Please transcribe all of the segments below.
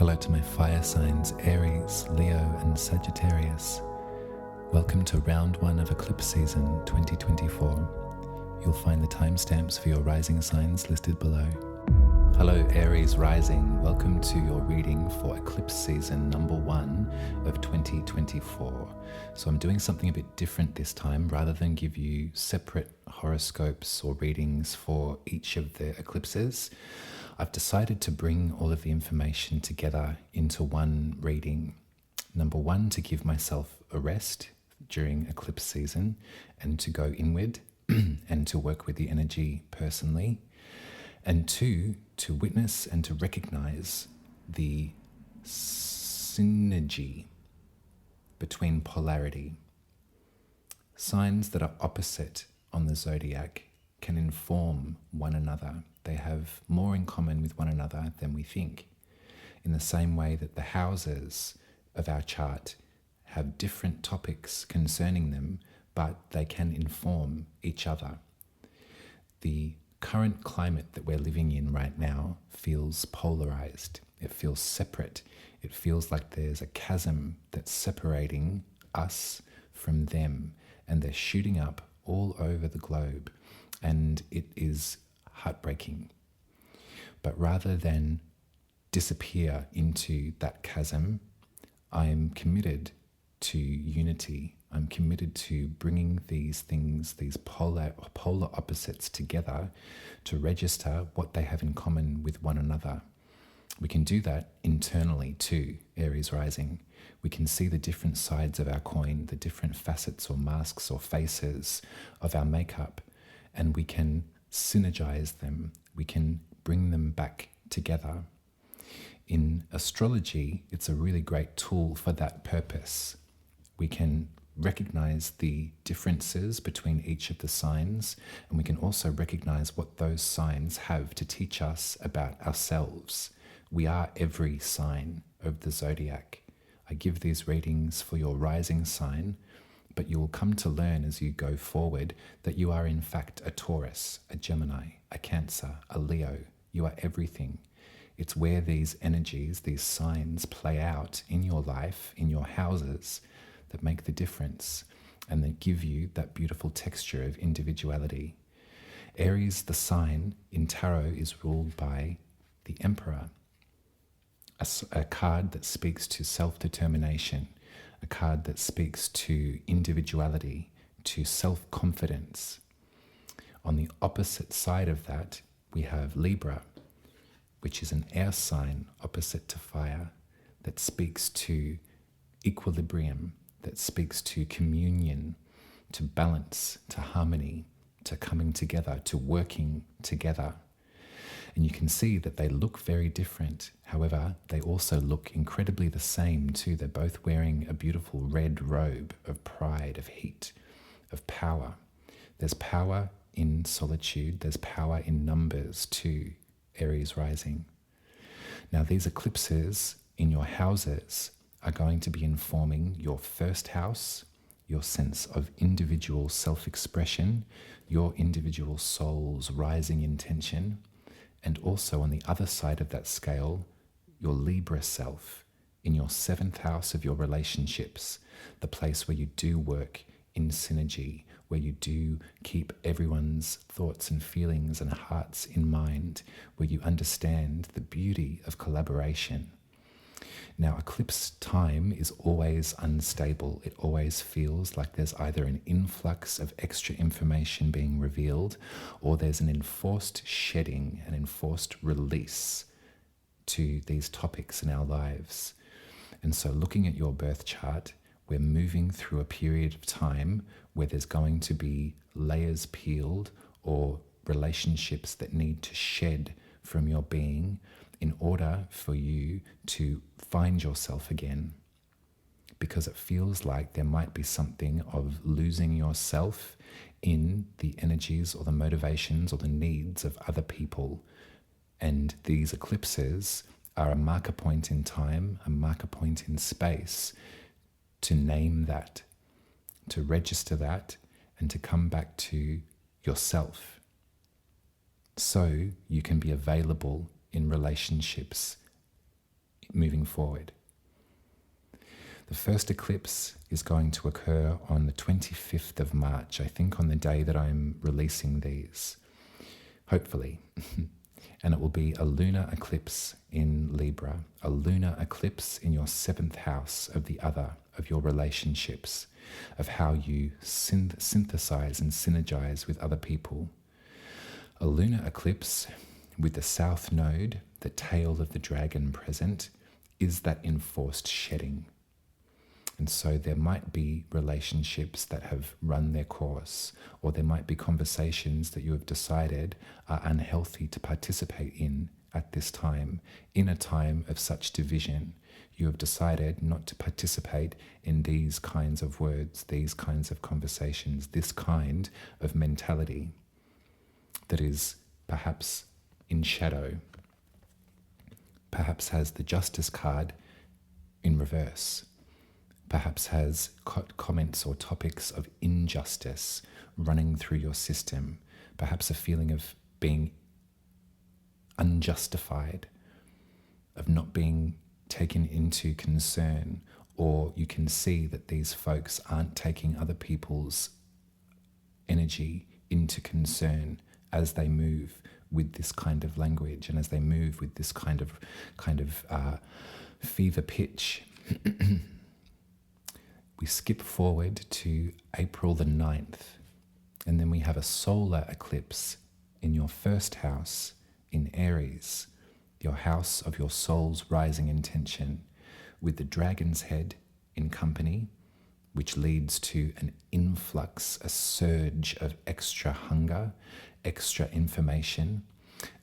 Hello to my fire signs, Aries, Leo and Sagittarius. Welcome to round 1 of Eclipse season 2024. You'll find the timestamps for your rising signs listed below. Hello Aries Rising, welcome to your reading for Eclipse season number 1 of 2024. So I'm doing something a bit different this time. Rather than give you separate horoscopes or readings for each of the eclipses, I've decided to bring all of the information together into one reading. Number 1, to give myself a rest during eclipse season and to go inward and to work with the energy personally. And 2, to witness and to recognize the synergy between polarity. Signs that are opposite on the zodiac can inform one another. They have more in common with one another than we think. In the same way that the houses of our chart have different topics concerning them, but they can inform each other. The current climate that we're living in right now feels polarized. It feels separate. It feels like there's a chasm that's separating us from them, and they're shooting up all over the globe, and it is heartbreaking. But rather than disappear into that chasm, I'm committed to unity. I'm committed to bringing these things, these polar opposites together to register what they have in common with one another. We can do that internally too, Aries Rising. We can see the different sides of our coin, the different facets or masks or faces of our makeup, and we can synergize them. We can bring them back together. In astrology, it's a really great tool for that purpose. We can recognize the differences between each of the signs, and we can also recognize what those signs have to teach us about ourselves. We are every sign of the zodiac. I give these readings for your rising sign, but you will come to learn as you go forward that you are in fact a Taurus, a Gemini, a Cancer, a Leo. You are everything. It's where these energies, these signs play out in your life, in your houses, that make the difference and that give you that beautiful texture of individuality. Aries, the sign in tarot, is ruled by the Emperor, a card that speaks to self-determination, a card that speaks to individuality, to self-confidence. On the opposite side of that, we have Libra, which is an air sign opposite to fire, that speaks to equilibrium, that speaks to communion, to balance, to harmony, to coming together, to working together. And you can see that they look very different. However, they also look incredibly the same too. They're both wearing a beautiful red robe of pride, of heat, of power. There's power in solitude. There's power in numbers too, Aries Rising. Now, these eclipses in your houses are going to be informing your first house, your sense of individual self-expression, your individual soul's rising intention, and also on the other side of that scale, your Libra self in your 7th house of your relationships, the place where you do work in synergy, where you do keep everyone's thoughts and feelings and hearts in mind, where you understand the beauty of collaboration. Now, eclipse time is always unstable. It always feels like there's either an influx of extra information being revealed, or there's an enforced shedding, an enforced release to these topics in our lives. And so looking at your birth chart, we're moving through a period of time where there's going to be layers peeled or relationships that need to shed from your being in order for you to find yourself again. Because it feels like there might be something of losing yourself in the energies or the motivations or the needs of other people. And these eclipses are a marker point in time, a marker point in space, to name that, to register that, and to come back to yourself. So you can be available in relationships moving forward. The first eclipse is going to occur on the 25th of March, I think on the day that I'm releasing these, hopefully. And it will be a lunar eclipse in Libra, a lunar eclipse in your 7th house of the other, of your relationships, of how you synthesize and synergize with other people. A lunar eclipse with the south node, the tail of the dragon present, is that enforced shedding. And so there might be relationships that have run their course, or there might be conversations that you have decided are unhealthy to participate in at this time. In a time of such division, you have decided not to participate in these kinds of words, these kinds of conversations, this kind of mentality that is perhaps in shadow, perhaps has the Justice card in reverse, perhaps has comments or topics of injustice running through your system, perhaps a feeling of being unjustified, of not being taken into concern, or you can see that these folks aren't taking other people's energy into concern as they move with this kind of language and as they move with this kind of fever pitch. We skip forward to April the 9th, and then we have a solar eclipse in your first house in Aries, your house of your soul's rising intention, with the dragon's head in company, which leads to an influx, a surge of extra hunger, extra information,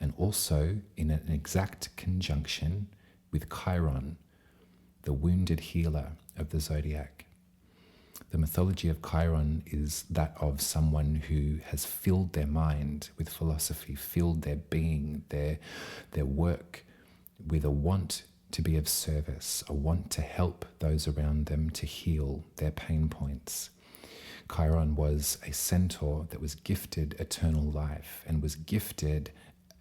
and also in an exact conjunction with Chiron, the wounded healer of the zodiac. The mythology of Chiron is that of someone who has filled their mind with philosophy, filled their being, their work with a want to be of service, a want to help those around them to heal their pain points. Chiron was a centaur that was gifted eternal life and was gifted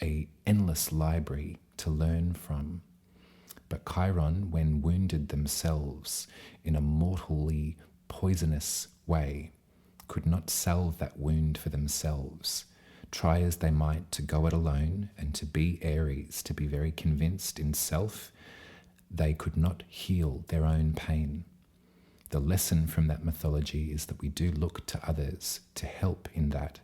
an endless library to learn from. But Chiron, when wounded themselves in a mortally poisonous way, could not salve that wound for themselves. Try as they might to go it alone and to be Aries, to be very convinced in self, they could not heal their own pain. The lesson from that mythology is that we do look to others to help in that.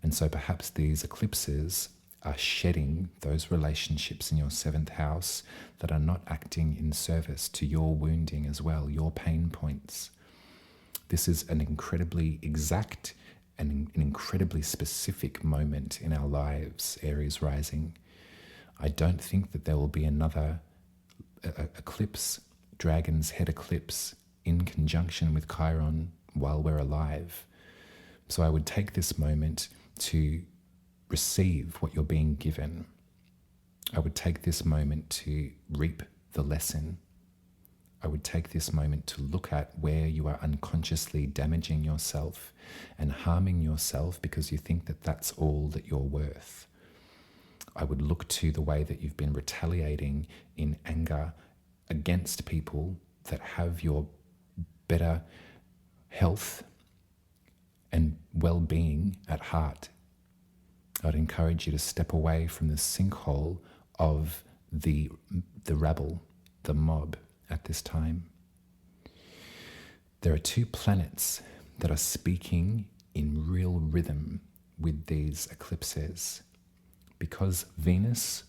And so perhaps these eclipses are shedding those relationships in your 7th house that are not acting in service to your wounding as well, your pain points. This is an incredibly exact and an incredibly specific moment in our lives, Aries Rising. I don't think that there will be another eclipse, dragon's head eclipse, in conjunction with Chiron while we're alive. So I would take this moment to receive what you're being given. I would take this moment to reap the lesson. I would take this moment to look at where you are unconsciously damaging yourself and harming yourself because you think that that's all that you're worth. I would look to the way that you've been retaliating in anger against people that have your better health and well-being at heart. I'd encourage you to step away from the sinkhole of the rabble, the mob at this time. There are 2 planets that are speaking in real rhythm with these eclipses. Because Venus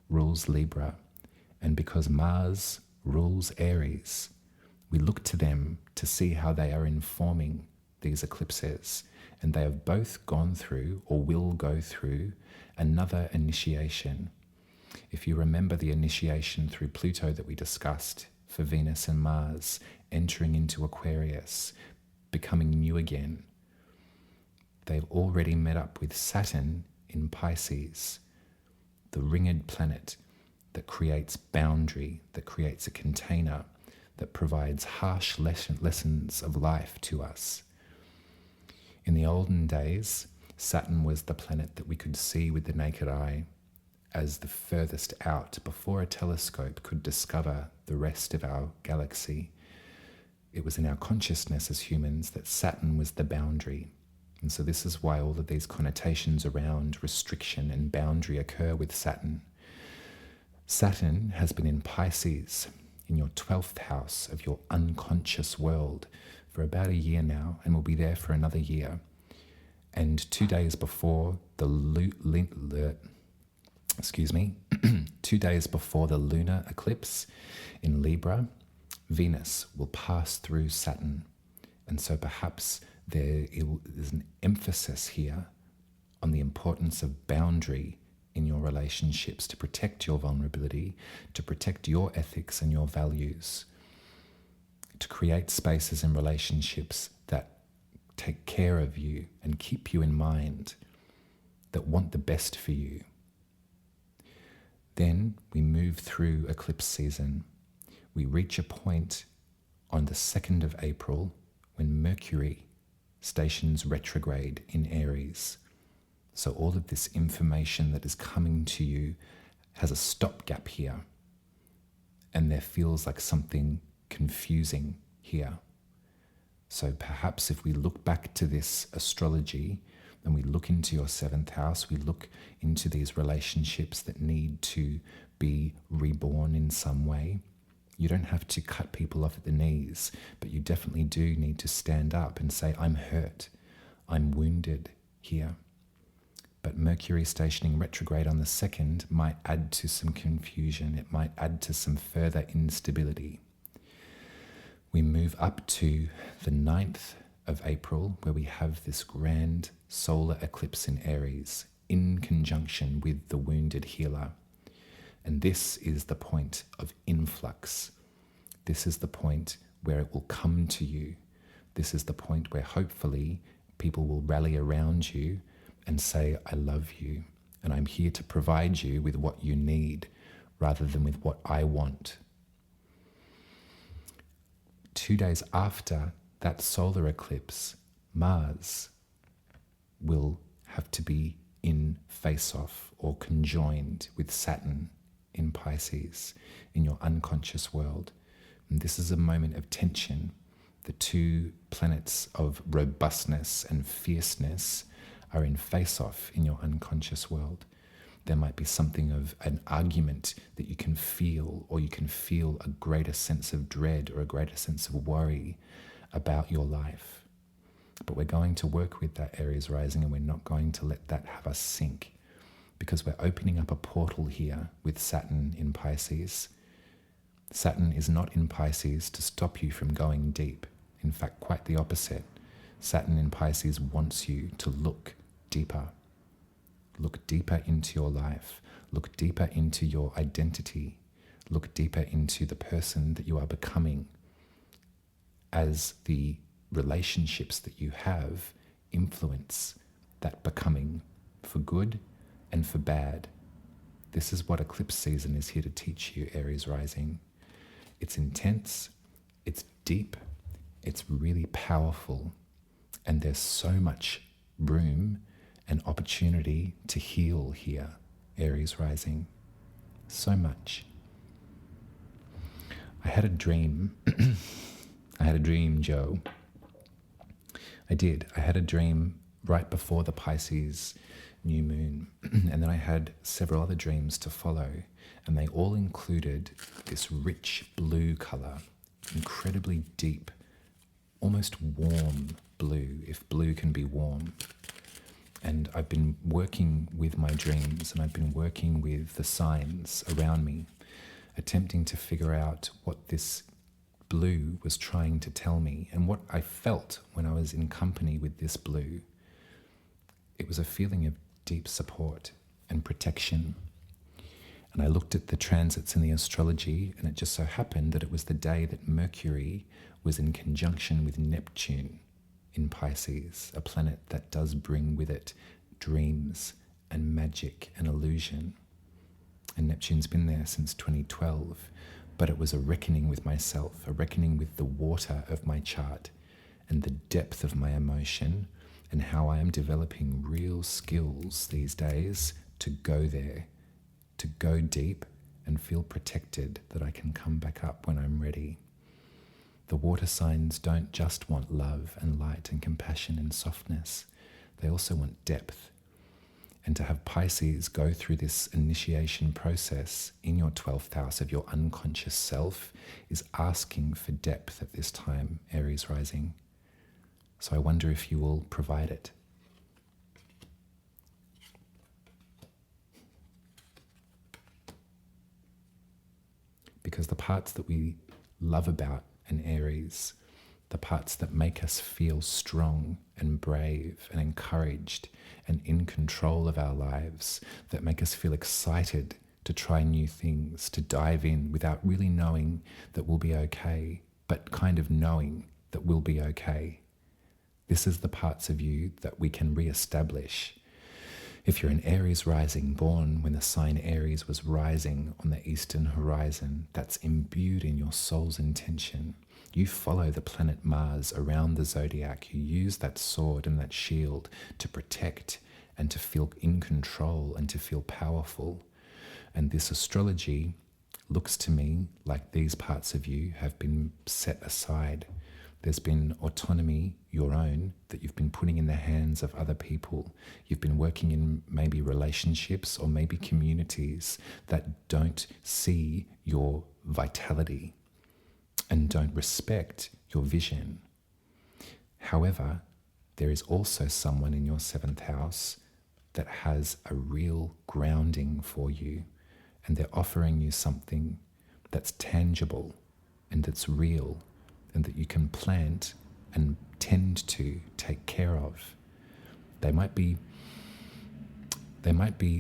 rules Libra and because Mars rules Aries, we look to them to see how they are informing these eclipses. And they have both gone through or will go through another initiation. If you remember the initiation through Pluto that we discussed for Venus and Mars, entering into Aquarius, becoming new again, they've already met up with Saturn in Pisces, the ringed planet that creates boundary, that creates a container, that provides harsh lessons of life to us. In the olden days, Saturn was the planet that we could see with the naked eye as the furthest out before a telescope could discover the rest of our galaxy. It was in our consciousness as humans that Saturn was the boundary. And so this is why all of these connotations around restriction and boundary occur with Saturn. Saturn has been in Pisces, in your 12th house of your unconscious world, for about a year now, and will be there for another year. And 2 days before the 2 days before the lunar eclipse in Libra, Venus will pass through Saturn. And so perhaps there's an emphasis here on the importance of boundary in your relationships to protect your vulnerability, to protect your ethics and your values, to create spaces in relationships that take care of you and keep you in mind, that want the best for you. Then we move through eclipse season. We reach a point on the 2nd of April when Mercury stations retrograde in Aries. So all of this information that is coming to you has a stopgap here. And there feels like something confusing here. So perhaps if we look back to this astrology and we look into your 7th house, we look into these relationships that need to be reborn in some way. You don't have to cut people off at the knees, but you definitely do need to stand up and say, I'm hurt, I'm wounded here. But Mercury stationing retrograde on the 2nd might add to some confusion. It might add to some further instability. We move up to the 9th of April, where we have this grand solar eclipse in Aries in conjunction with the wounded healer. And this is the point of influx. This is the point where it will come to you. This is the point where hopefully people will rally around you and say, I love you, and I'm here to provide you with what you need rather than with what I want. 2 days after that solar eclipse, Mars will have to be in face-off or conjoined with Saturn in Pisces, in your unconscious world. And this is a moment of tension. The two planets of robustness and fierceness are in face-off in your unconscious world. There might be something of an argument that you can feel, or you can feel a greater sense of dread or a greater sense of worry about your life. But we're going to work with that Aries rising, and we're not going to let that have us sink, because we're opening up a portal here with Saturn in Pisces. Saturn is not in Pisces to stop you from going deep. In fact, quite the opposite. Saturn in Pisces wants you to look deeper. Look deeper into your life. Look deeper into your identity. Look deeper into the person that you are becoming, as the relationships that you have influence that becoming for good and for bad. This is what eclipse season is here to teach you, Aries rising. It's intense, it's deep, it's really powerful, and there's so much room and opportunity to heal here, Aries rising. So much. I had a dream. I had a dream, Joe. I did. I had a dream right before the Pisces new moon. And then I had several other dreams to follow. And they all included this rich blue color, incredibly deep, almost warm blue, if blue can be warm. And I've been working with my dreams, and I've been working with the signs around me, attempting to figure out what this blue was trying to tell me and what I felt when I was in company with this blue. It was a feeling of deep support and protection. And I looked at the transits in the astrology, and it just so happened that it was the day that Mercury was in conjunction with Neptune in Pisces, a planet that does bring with it dreams and magic and illusion. And Neptune's been there since 2012, but it was a reckoning with myself, a reckoning with the water of my chart and the depth of my emotion, and how I am developing real skills these days to go there to go deep and feel protected, that I can come back up when I'm ready. The water signs don't just want love and light and compassion and softness. They also want depth. And to have Pisces go through this initiation process in your 12th house of your unconscious self is asking for depth at this time, Aries rising. So I wonder if you will provide it. Because the parts that we love about an Aries, the parts that make us feel strong and brave and encouraged and in control of our lives, that make us feel excited to try new things, to dive in without really knowing that we'll be okay, but kind of knowing that we'll be okay. This is the parts of you that we can reestablish. If you're an Aries rising, born when the sign Aries was rising on the eastern horizon, that's imbued in your soul's intention. You follow the planet Mars around the zodiac. You use that sword and that shield to protect and to feel in control and to feel powerful. And this astrology looks to me like these parts of you have been set aside. There's been autonomy, your own, that you've been putting in the hands of other people. You've been working in maybe relationships or maybe communities that don't see your vitality and don't respect your vision. However, there is also someone in your 7th house that has a real grounding for you, and they're offering you something that's tangible and that's real, and that you can plant and tend to take care of. They might be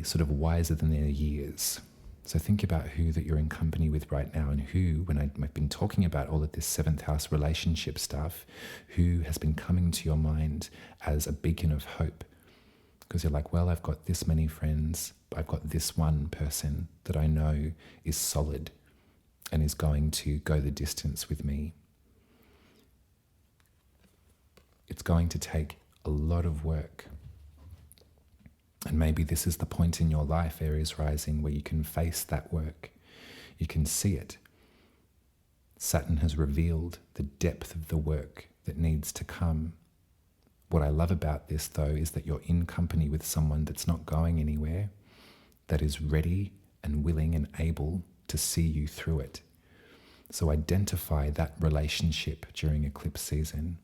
sort of wiser than their years. So think about who that you're in company with right now, and who, when I've been talking about all of this 7th house relationship stuff, who has been coming to your mind as a beacon of hope. Because you're like, well, I've got this many friends, I've got this one person that I know is solid and is going to go the distance with me. It's going to take a lot of work. And maybe this is the point in your life, Aries rising, where you can face that work. You can see it. Saturn has revealed the depth of the work that needs to come. What I love about this, though, is that you're in company with someone that's not going anywhere, that is ready and willing and able to see you through it. So identify that relationship during eclipse season.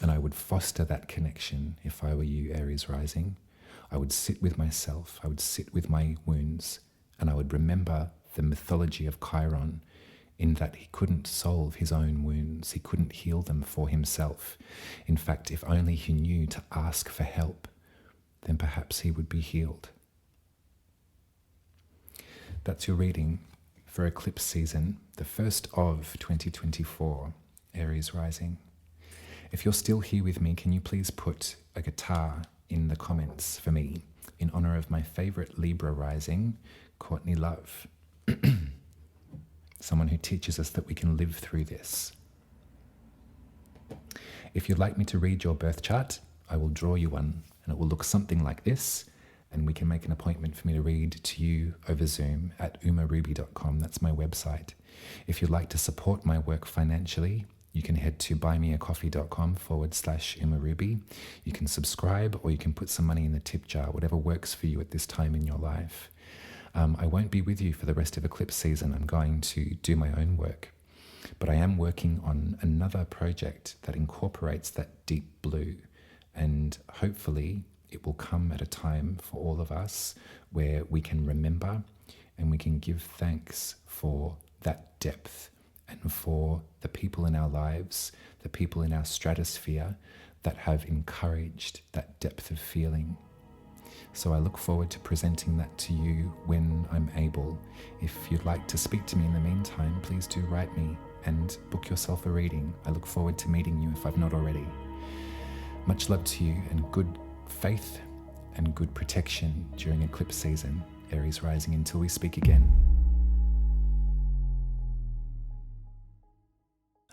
And I would foster that connection if I were you, Aries rising. I would sit with myself, I would sit with my wounds, and I would remember the mythology of Chiron, in that he couldn't solve his own wounds, he couldn't heal them for himself. In fact, if only he knew to ask for help, then perhaps he would be healed. That's your reading for eclipse season, the first of 2024, Aries rising. If you're still here with me, can you please put a guitar in the comments for me in honor of my favorite Libra rising, Courtney Love. Someone who teaches us that we can live through this. If you'd like me to read your birth chart, I will draw you one, and it will look something like this, and we can make an appointment for me to read to you over Zoom at umaruby.com. That's my website. If you'd like to support my work financially, you can head to buymeacoffee.com/umaruby. You can subscribe, or you can put some money in the tip jar, whatever works for you at this time in your life. I won't be with you for the rest of eclipse season. I'm going to do my own work. But I am working on another project that incorporates that deep blue. And hopefully it will come at a time for all of us where we can remember and we can give thanks for that depth and for the people in our lives, the people in our stratosphere that have encouraged that depth of feeling. So I look forward to presenting that to you when I'm able. If you'd like to speak to me in the meantime, please do write me and book yourself a reading. I look forward to meeting you if I've not already. Much love to you, and good faith and good protection during eclipse season, Aries rising, until we speak again.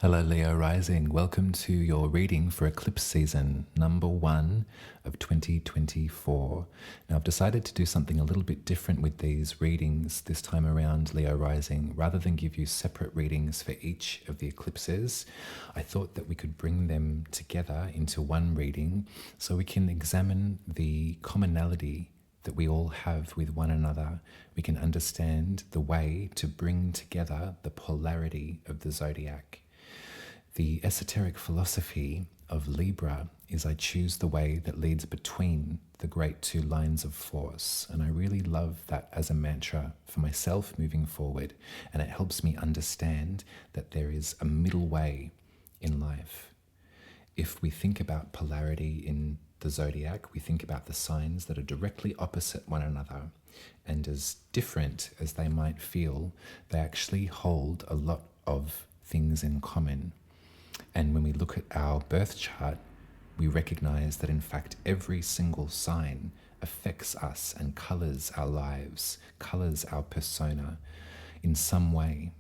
Hello, Leo Rising. Welcome to your reading for Eclipse season, number 1 of 2024. Now, I've decided to do something a little bit different with these readings this time around, Leo Rising. Rather than give you separate readings for each of the eclipses, I thought that we could bring them together into one reading so we can examine the commonality that we all have with one another. We can understand the way to bring together the polarity of the zodiac. The esoteric philosophy of Libra is I choose the way that leads between the great two lines of force. And I really love that as a mantra for myself moving forward. And it helps me understand that there is a middle way in life. If we think about polarity in the zodiac, we think about the signs that are directly opposite one another. And as different as they might feel, they actually hold a lot of things in common. And when we look at our birth chart, we recognize that in fact every single sign affects us and colors our lives, colors our persona in some way.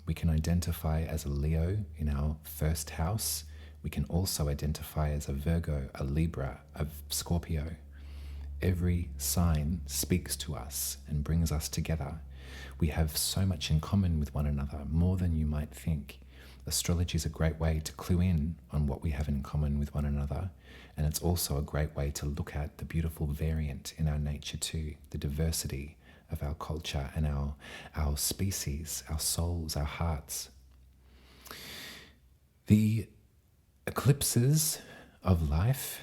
We can identify as a Leo in our first house. We can also identify as a Virgo, a Libra, a Scorpio. Every sign speaks to us and brings us together. We have so much in common with one another, more than you might think. Astrology is a great way to clue in on what we have in common with one another, and it's also a great way to look at the beautiful variant in our nature too, the diversity of our culture and our species, our souls, our hearts. The eclipses of life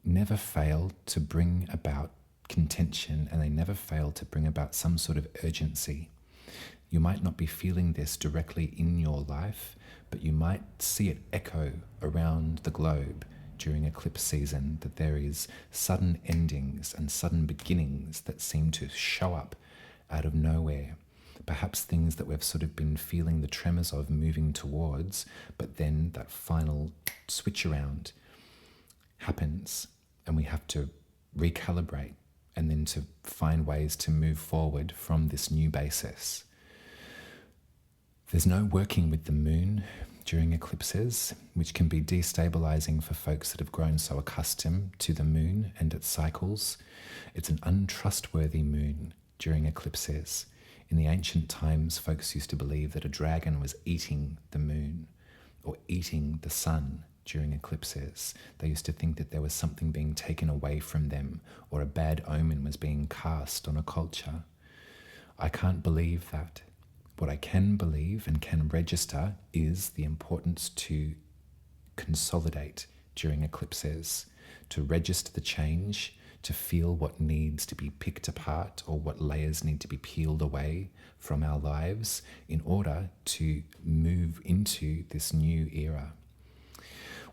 never fail to bring about contention, and they never fail to bring about some sort of urgency. You might not be feeling this directly in your life, but you might see it echo around the globe during eclipse season, that there is sudden endings and sudden beginnings that seem to show up out of nowhere. Perhaps things that we've sort of been feeling the tremors of moving towards, but then that final switch around happens and we have to recalibrate and then to find ways to move forward from this new basis. There's no working with the moon during eclipses, which can be destabilizing for folks that have grown so accustomed to the moon and its cycles. It's an untrustworthy moon during eclipses. In the ancient times, folks used to believe that a dragon was eating the moon or eating the sun during eclipses. They used to think that there was something being taken away from them or a bad omen was being cast on a culture. I can't believe that. What I can believe and can register is the importance to consolidate during eclipses, to register the change, to feel what needs to be picked apart or what layers need to be peeled away from our lives in order to move into this new era.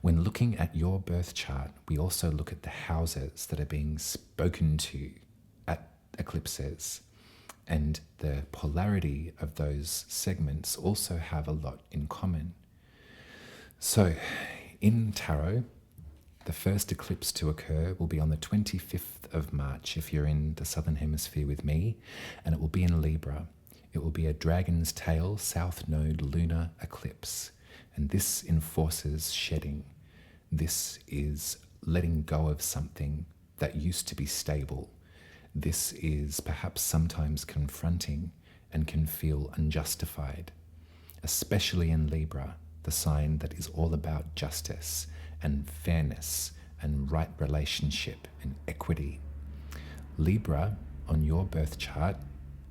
When looking at your birth chart, we also look at the houses that are being spoken to at eclipses. And the polarity of those segments also have a lot in common. So in tarot, the first eclipse to occur will be on the 25th of March if you're in the Southern Hemisphere with me, and it will be in Libra. It will be a dragon's tail South Node lunar eclipse, and this enforces shedding. This is letting go of something that used to be stable. This is perhaps sometimes confronting and can feel unjustified, especially in Libra, the sign that is all about justice and fairness and right relationship and equity. Libra, on your birth chart,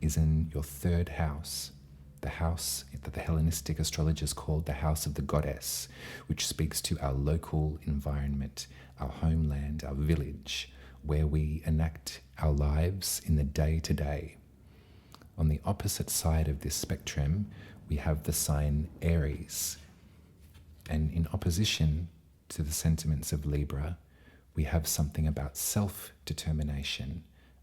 is in your third house, the house that the Hellenistic astrologers called the house of the goddess, which speaks to our local environment, our homeland, our village, where we enact our lives in the day-to-day. On the opposite side of this spectrum, we have the sign Aries. And in opposition to the sentiments of Libra, we have something about self-determination,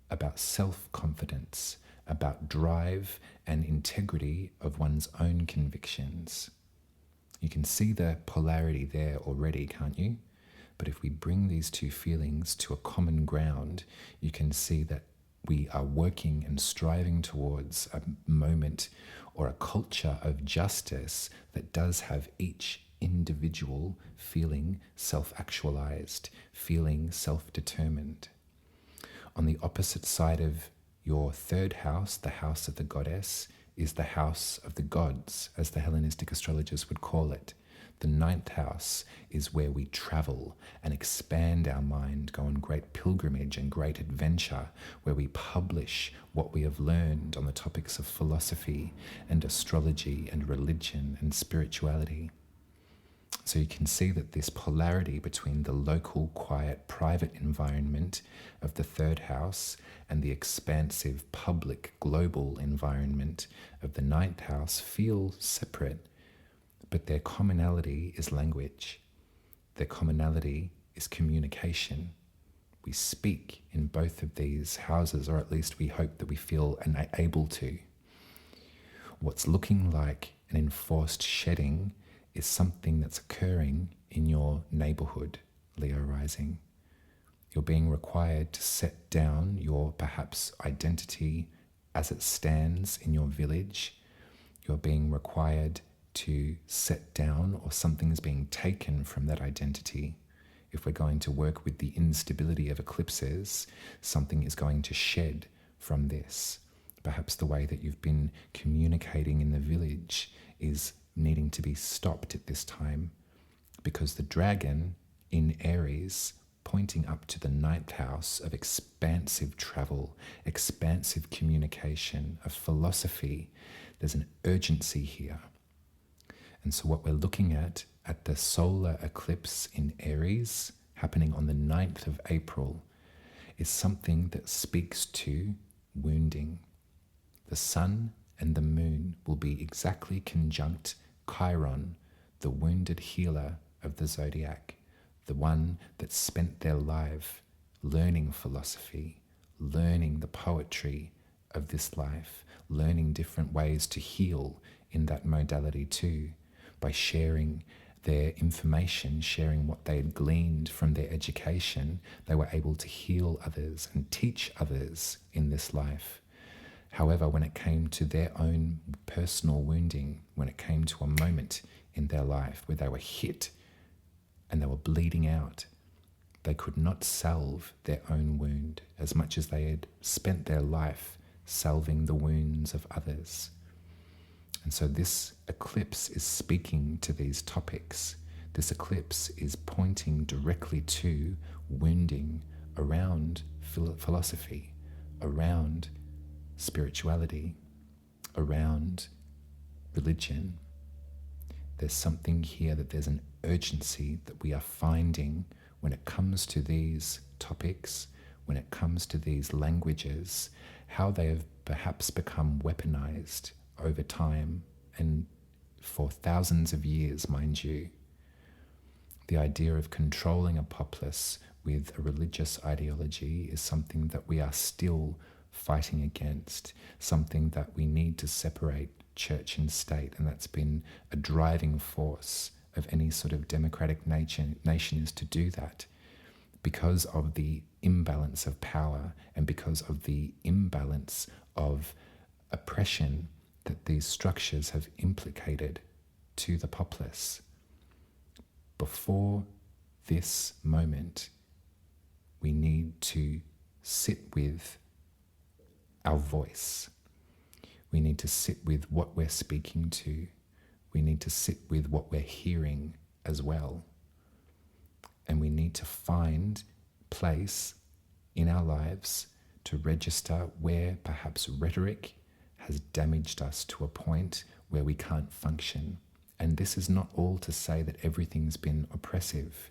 about self-confidence, about drive and integrity of one's own convictions. You can see the polarity there already, can't you? But if we bring these two feelings to a common ground, you can see that we are working and striving towards a moment or a culture of justice that does have each individual feeling self-actualized, feeling self-determined. On the opposite side of your third house, the house of the goddess, is the house of the gods, as the Hellenistic astrologers would call it. The ninth house is where we travel and expand our mind, go on great pilgrimage and great adventure, where we publish what we have learned on the topics of philosophy and astrology and religion and spirituality. So you can see that this polarity between the local, quiet, private environment of the third house and the expansive, public, global environment of the ninth house feel separate, but their commonality is language. Their commonality is communication. We speak in both of these houses, or at least we hope that we feel able to. What's looking like an enforced shedding is something that's occurring in your neighborhood, Leo rising. You're being required to set down your perhaps identity as it stands in your village. You're being required to set down, or something is being taken from that identity. If we're going to work with the instability of eclipses, something is going to shed from this. Perhaps the way that you've been communicating in the village is needing to be stopped at this time, because the dragon in Aries, pointing up to the ninth house of expansive travel, expansive communication, of philosophy, there's an urgency here. And so what we're looking at the solar eclipse in Aries, happening on the 9th of April, is something that speaks to wounding. The sun and the moon will be exactly conjunct Chiron, the wounded healer of the zodiac, the one that spent their life learning philosophy, learning the poetry of this life, learning different ways to heal in that modality too, by sharing their information, sharing what they had gleaned from their education. They were able to heal others and teach others in this life. However, when it came to their own personal wounding, when it came to a moment in their life where they were hit and they were bleeding out, they could not salve their own wound as much as they had spent their life salving the wounds of others. And so this eclipse is speaking to these topics. This eclipse is pointing directly to wounding around philosophy, around spirituality, around religion. There's something here that there's an urgency that we are finding when it comes to these topics, when it comes to these languages, how they have perhaps become weaponized over time and for thousands of years, mind you. The idea of controlling a populace with a religious ideology is something that we are still fighting against, something that we need to separate church and state, and that's been a driving force of any sort of democratic nation is to do that, because of the imbalance of power and because of the imbalance of oppression that these structures have implicated to the populace. Before this moment, we need to sit with our voice. We need to sit with what we're speaking to. We need to sit with what we're hearing as well. And we need to find place in our lives to register where perhaps rhetoric has damaged us to a point where we can't function. And this is not all to say that everything's been oppressive.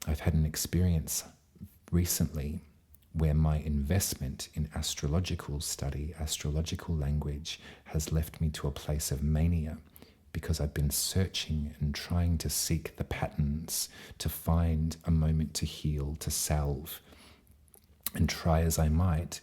I've had an experience recently where my investment in astrological study, astrological language, has left me to a place of mania, because I've been searching and trying to seek the patterns, to find a moment to heal, to salve. And try as I might,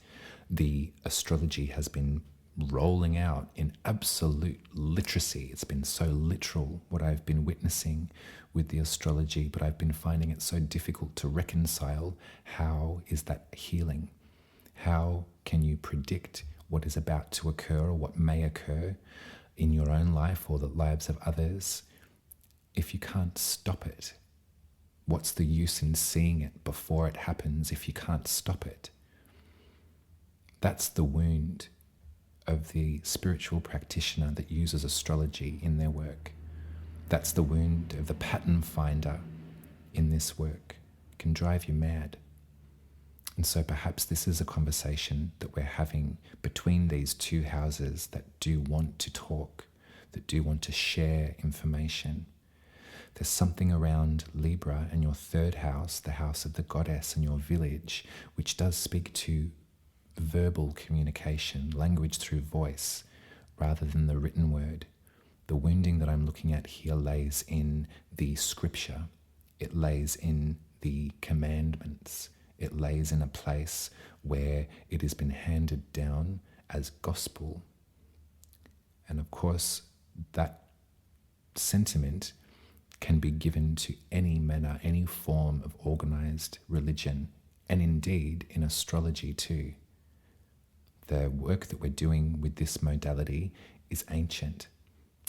the astrology has been rolling out in absolute literacy. It's been so literal what I've been witnessing with the astrology, but I've been finding it so difficult to reconcile. How is that healing? How can you predict what is about to occur or what may occur in your own life or the lives of others if you can't stop it? What's the use in seeing it before it happens if you can't stop it? That's the wound of the spiritual practitioner that uses astrology in their work. That's the wound of the pattern finder in this work. It can drive you mad. And so perhaps this is a conversation that we're having between these two houses that do want to talk, that do want to share information. There's something around Libra and your third house, the house of the goddess and your village, which does speak to verbal communication, language through voice, rather than the written word. The wounding that I'm looking at here lays in the scripture. It lays in the commandments. It lays in a place where it has been handed down as gospel. And of course, that sentiment can be given to any manner, any form of organized religion, and indeed in astrology too. The work that we're doing with this modality is ancient,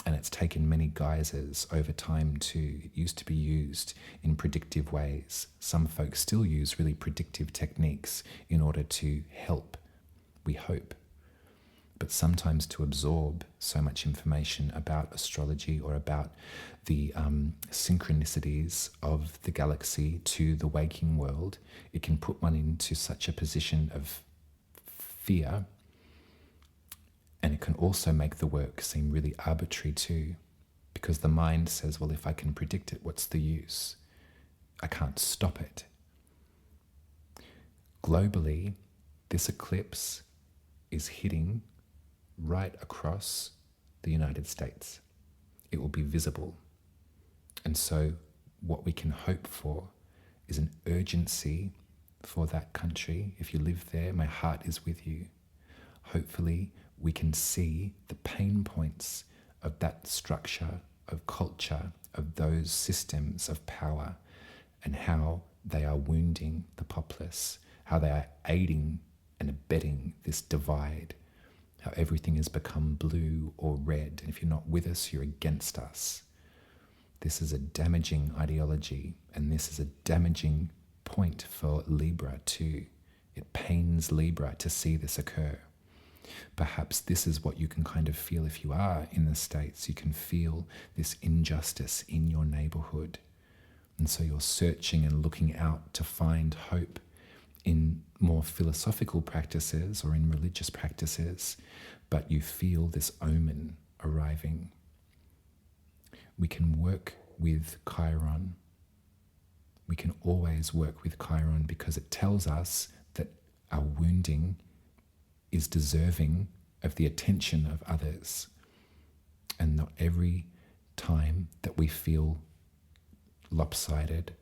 and it's taken many guises over time too. It used to be used in predictive ways. Some folks still use really predictive techniques in order to help, we hope. But sometimes to absorb so much information about astrology or about the synchronicities of the galaxy to the waking world, it can put one into such a position of fear, and it can also make the work seem really arbitrary too, because the mind says, well, if I can predict it, what's the use? I can't stop it. Globally, this eclipse is hitting right across the United States. It will be visible. And so what we can hope for is an urgency for that country. If you live there, my heart is with you. Hopefully we can see the pain points of that structure, of culture, of those systems of power, and how they are wounding the populace, how they are aiding and abetting this divide, how everything has become blue or red, and if you're not with us, you're against us. This is a damaging ideology, and this is a damaging point for Libra too. It pains Libra to see this occur. Perhaps this is what you can kind of feel if you are in the States. You can feel this injustice in your neighborhood. And so you're searching and looking out to find hope in more philosophical practices or in religious practices, but you feel this omen arriving. We can work with Chiron. We can always work with Chiron because it tells us that our wounding is deserving of the attention of others. And not every time that we feel lopsided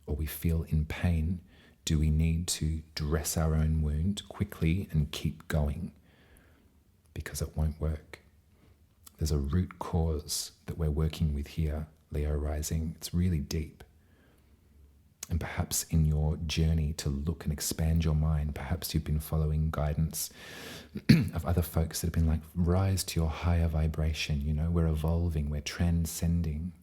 or we feel in pain do we need to dress our own wound quickly and keep going, because it won't work. There's a root cause that we're working with here, Leo Rising. It's really deep. And perhaps in your journey to look and expand your mind, perhaps you've been following guidance of other folks that have been like, rise to your higher vibration. You know, we're evolving, we're transcending.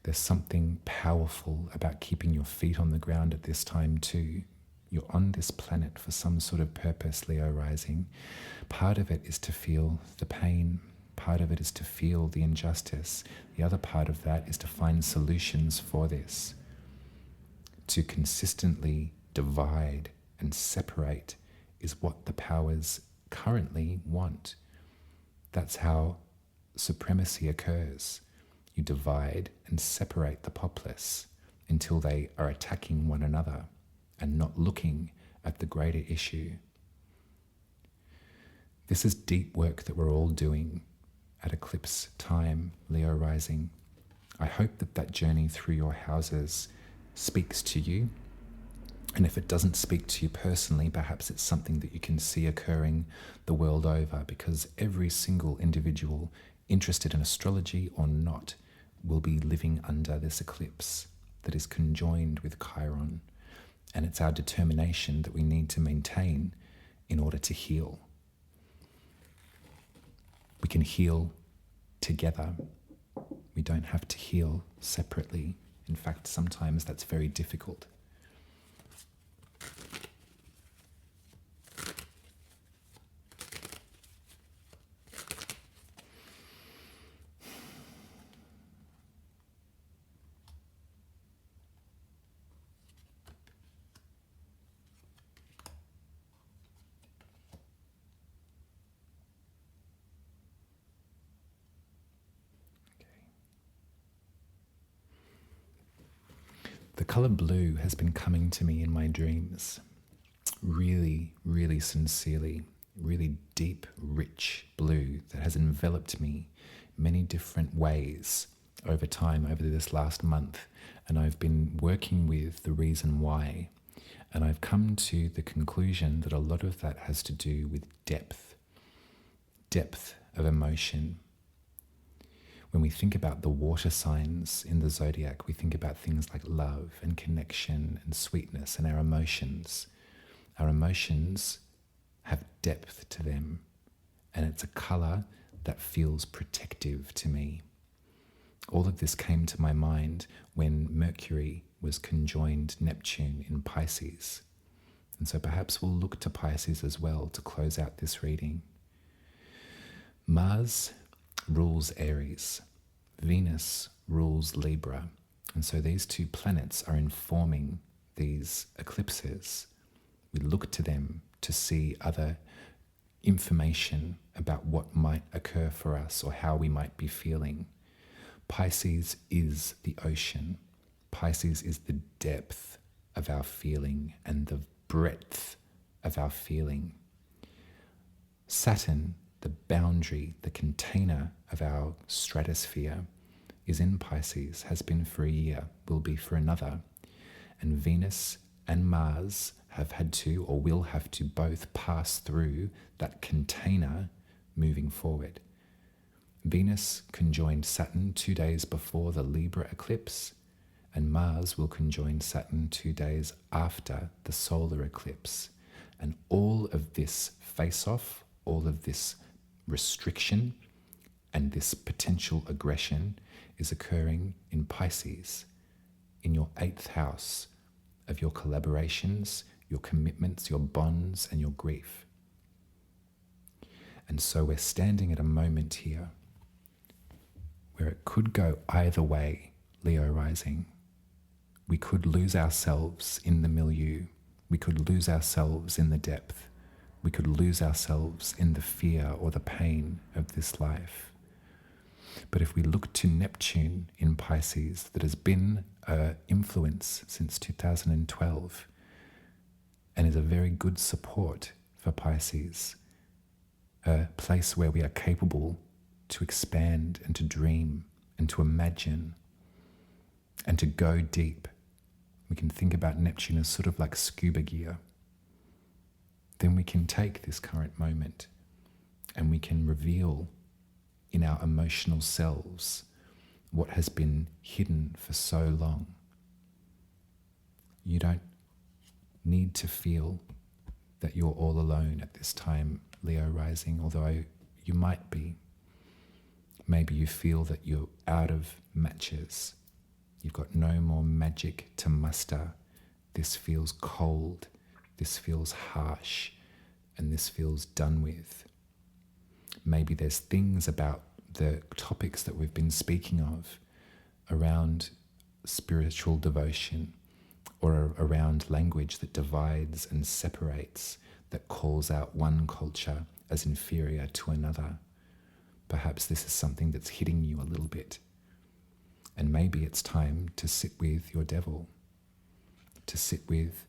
There's something powerful about keeping your feet on the ground at this time too. You're on this planet for some sort of purpose, Leo Rising. Part of it is to feel the pain. Part of it is to feel the injustice. The other part of that is to find solutions for this. To consistently divide and separate is what the powers currently want. That's how supremacy occurs. You divide and separate the populace until they are attacking one another and not looking at the greater issue. This is deep work that we're all doing at eclipse time, Leo Rising. I hope that that journey through your houses speaks to you. And if it doesn't speak to you personally, perhaps it's something that you can see occurring the world over, because every single individual interested in astrology or not will be living under this eclipse that is conjoined with Chiron. And it's our determination that we need to maintain in order to heal. We can heal together. We don't have to heal separately. In fact, sometimes that's very difficult. The colour blue has been coming to me in my dreams really, really sincerely, really deep, rich blue that has enveloped me many different ways over time, over this last month. And I've been working with the reason why. And I've come to the conclusion that a lot of that has to do with depth of emotion. When we think about the water signs in the zodiac, we think about things like love and connection and sweetness and our emotions. Our emotions have depth to them, and it's a colour that feels protective to me. All of this came to my mind when Mercury was conjoined Neptune in Pisces. And so perhaps we'll look to Pisces as well to close out this reading. Mars rules Aries. Venus rules Libra. And so these two planets are informing these eclipses. We look to them to see other information about what might occur for us or how we might be feeling. Pisces is the ocean. Pisces is the depth of our feeling and the breadth of our feeling. Saturn, the boundary, the container of our stratosphere, is in Pisces, has been for a year, will be for another. And Venus and Mars have had to or will have to both pass through that container moving forward. Venus conjoined Saturn 2 days before the Libra eclipse, and Mars will conjoin Saturn 2 days after the solar eclipse. And all of this face-off, all of this restriction and this potential aggression is occurring in Pisces, in your 8th house of your collaborations, your commitments, your bonds, and your grief. And so we're standing at a moment here where it could go either way, Leo rising. We could lose ourselves in the milieu. We could lose ourselves in the depth. We could lose ourselves in the fear or the pain of this life. But if we look to Neptune in Pisces, that has been an influence since 2012 and is a very good support for Pisces, a place where we are capable to expand and to dream and to imagine and to go deep. We can think about Neptune as sort of like scuba gear. Then we can take this current moment and we can reveal in our emotional selves what has been hidden for so long. You don't need to feel that you're all alone at this time, Leo rising, although you might be. Maybe you feel that you're out of matches. You've got no more magic to muster. This feels cold. This feels harsh. And this feels done with. Maybe there's things about the topics that we've been speaking of around spiritual devotion or around language that divides and separates, that calls out one culture as inferior to another. Perhaps this is something that's hitting you a little bit. And maybe it's time to sit with your devil, to sit with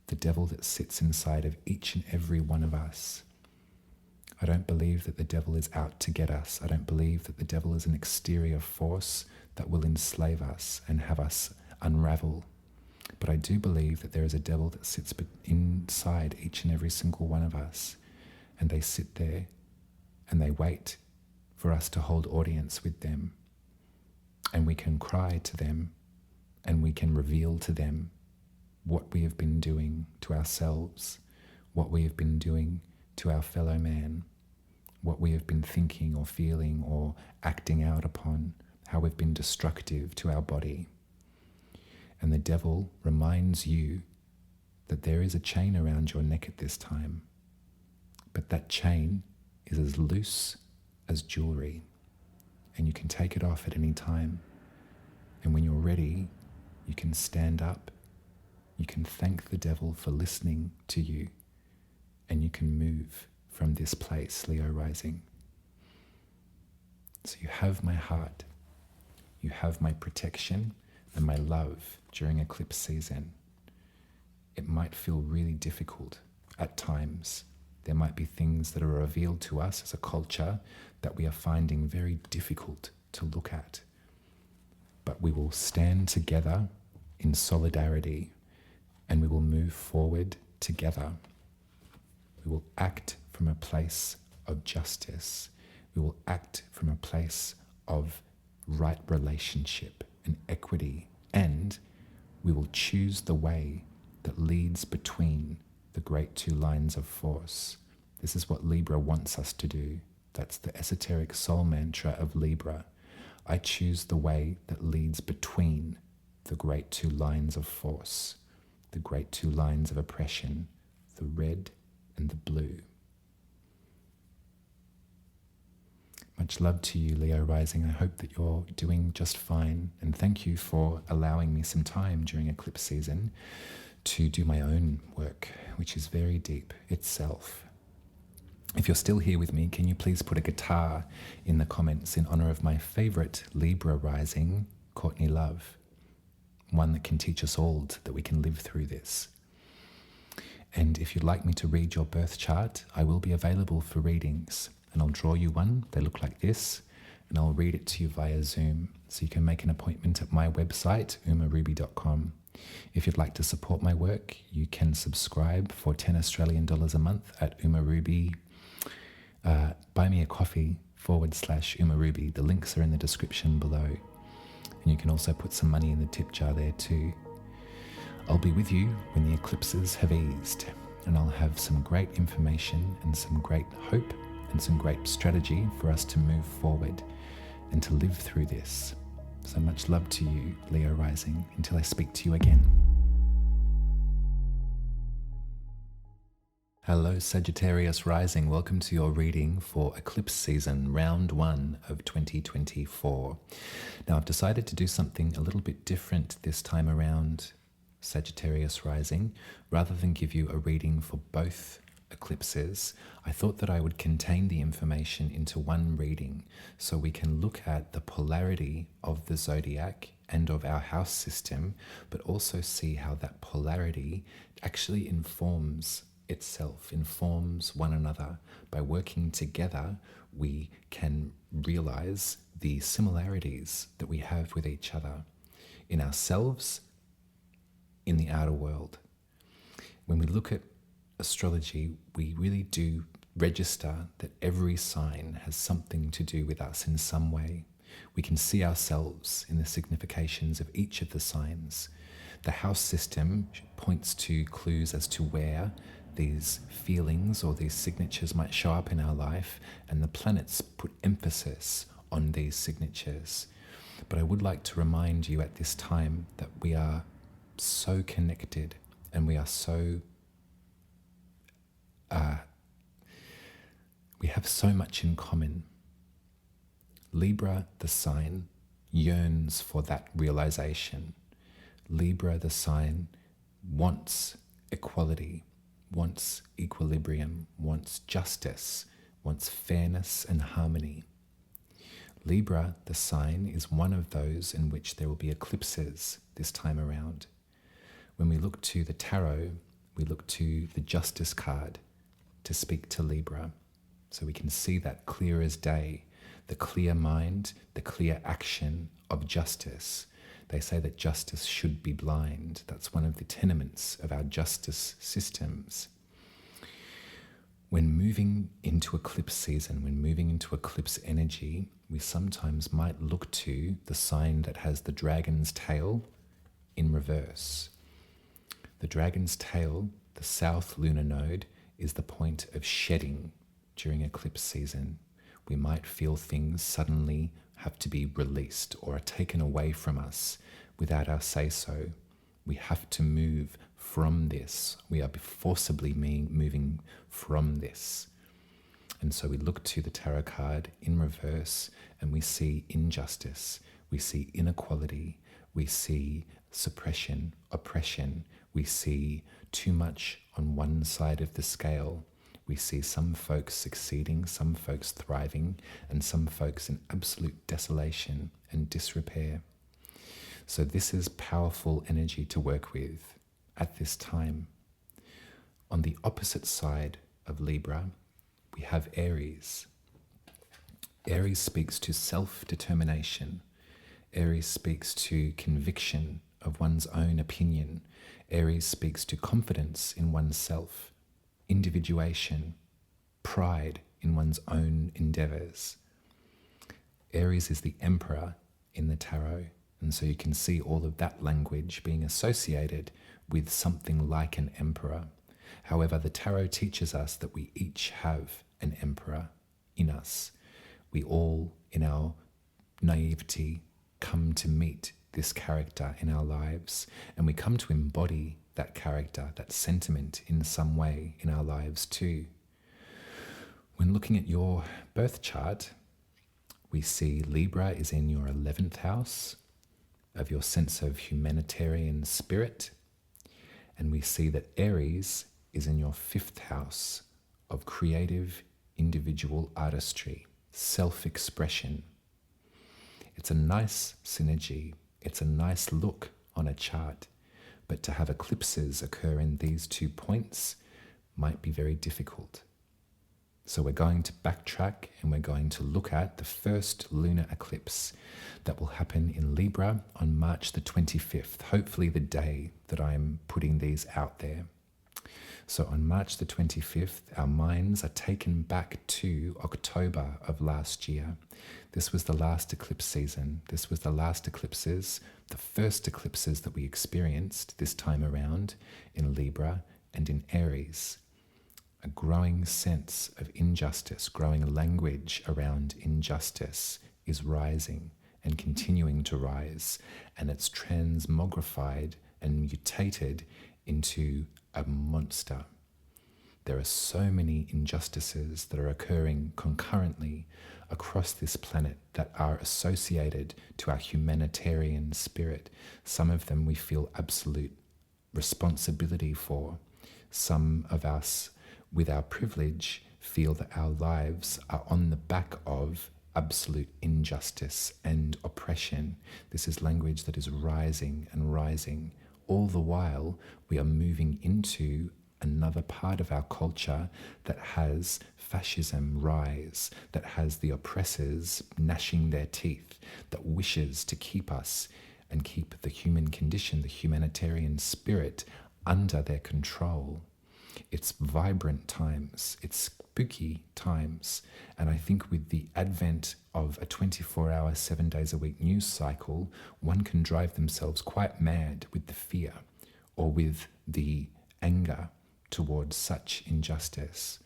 the devil that sits inside of each and every one of us. I don't believe that the devil is out to get us. I don't believe that the devil is an exterior force that will enslave us and have us unravel. But I do believe that there is a devil that sits inside each and every single one of us. And they sit there and they wait for us to hold audience with them. And we can cry to them and we can reveal to them what we have been doing to ourselves, what we have been doing to our fellow man, what we have been thinking or feeling or acting out upon, how we've been destructive to our body. And the devil reminds you that there is a chain around your neck at this time, but that chain is as loose as jewelry, and you can take it off at any time. And when you're ready, you can stand up, you can thank the devil for listening to you, and you can move from this place, Leo Rising. So you have my heart, you have my protection and my love during eclipse season. It might feel really difficult at times. There might be things that are revealed to us as a culture that we are finding very difficult to look at. But we will stand together in solidarity and we will move forward together. We will act from a place of justice. We will act from a place of right relationship and equity, and we will choose the way that leads between the great two lines of force. This is what Libra wants us to do. That's the esoteric soul mantra of Libra. I choose the way that leads between the great two lines of force, the great two lines of oppression, the red and the blue. Much love to you, Leo Rising. I hope that you're doing just fine, and thank you for allowing me some time during eclipse season to do my own work, which is very deep itself. If you're still here with me, can you please put a guitar in the comments in honor of my favorite Libra rising, Courtney Love, one that can teach us all that we can live through this. And if you'd like me to read your birth chart, I will be available for readings, and I'll draw you one. They look like this, and I'll read it to you via Zoom. So you can make an appointment at my website, umaruby.com. If you'd like to support my work, you can subscribe for 10 Australian dollars a month at Umaruby. Buy me a coffee /Umaruby. The links are in the description below. And you can also put some money in the tip jar there too. I'll be with you when the eclipses have eased, and I'll have some great information and some great hope and some great strategy for us to move forward and to live through this. So much love to you, Leo Rising, until I speak to you again. Hello, Sagittarius Rising. Welcome to your reading for eclipse season, round 1 of 2024. Now, I've decided to do something a little bit different this time around, Sagittarius Rising. Rather than give you a reading for both eclipses, I thought that I would contain the information into one reading so we can look at the polarity of the zodiac and of our house system, but also see how that polarity actually informs itself, informs one another. By working together, we can realize the similarities that we have with each other in ourselves, in the outer world. When we look at astrology, we really do register that every sign has something to do with us in some way. We can see ourselves in the significations of each of the signs. The house system points to clues as to where these feelings or these signatures might show up in our life, and the planets put emphasis on these signatures. But I would like to remind you at this time that we are so connected, and we are so we have so much in common. Libra, the sign, yearns for that realization. Libra, the sign, wants equality, wants equilibrium, wants justice, wants fairness and harmony. Libra, the sign, is one of those in which there will be eclipses this time around. When we look to the tarot, we look to the Justice card to speak to Libra, so we can see that clear as day, the clear mind, the clear action of justice. They say that justice should be blind. That's one of the tenements of our justice systems. When moving into eclipse season, when moving into eclipse energy, we sometimes might look to the sign that has the dragon's tail in reverse. The dragon's tail, the south lunar node, is the point of shedding during eclipse season. We might feel things suddenly have to be released or are taken away from us without our say-so. We have to move from this. We are forcibly moving from this. And so we look to the tarot card in reverse and we see injustice, we see inequality, we see suppression, oppression, we see too much on one side of the scale. We see some folks succeeding, some folks thriving, and some folks in absolute desolation and disrepair. So this is powerful energy to work with at this time. On the opposite side of Libra, we have Aries. Aries speaks to self-determination. Aries speaks to conviction of one's own opinion. Aries speaks to confidence in oneself, individuation, pride in one's own endeavors. Aries is the emperor in the tarot, and so you can see all of that language being associated with something like an emperor. However, the tarot teaches us that we each have an emperor in us. We all, in our naivety, come to meet this character in our lives, and we come to embody that character, that sentiment in some way in our lives too. When looking at your birth chart, we see Libra is in your 11th house of your sense of humanitarian spirit, and we see that Aries is in your 5th house of creative individual artistry, self-expression. It's a nice synergy, it's a nice look on a chart, but to have eclipses occur in these 2 points might be very difficult. So we're going to backtrack and we're going to look at the first lunar eclipse that will happen in Libra on March the 25th, hopefully the day that I'm putting these out there. So on March the 25th, our minds are taken back to October of last year. This was the last eclipse season. This was the last eclipses, the first eclipses that we experienced this time around in Libra and in Aries. A growing sense of injustice, growing language around injustice is rising and continuing to rise, and it's transmogrified and mutated into a monster. There are so many injustices that are occurring concurrently across this planet that are associated to our humanitarian spirit. Some of them we feel absolute responsibility for. Some of us, with our privilege, feel that our lives are on the back of absolute injustice and oppression. This is language that is rising and rising. All the while, we are moving into another part of our culture that has fascism rise, that has the oppressors gnashing their teeth, that wishes to keep us and keep the human condition, the humanitarian spirit, under their control. It's vibrant times, it's spooky times, and I think with the advent of a 24-hour, 7 days a week news cycle, one can drive themselves quite mad with the fear or with the anger towards such injustice.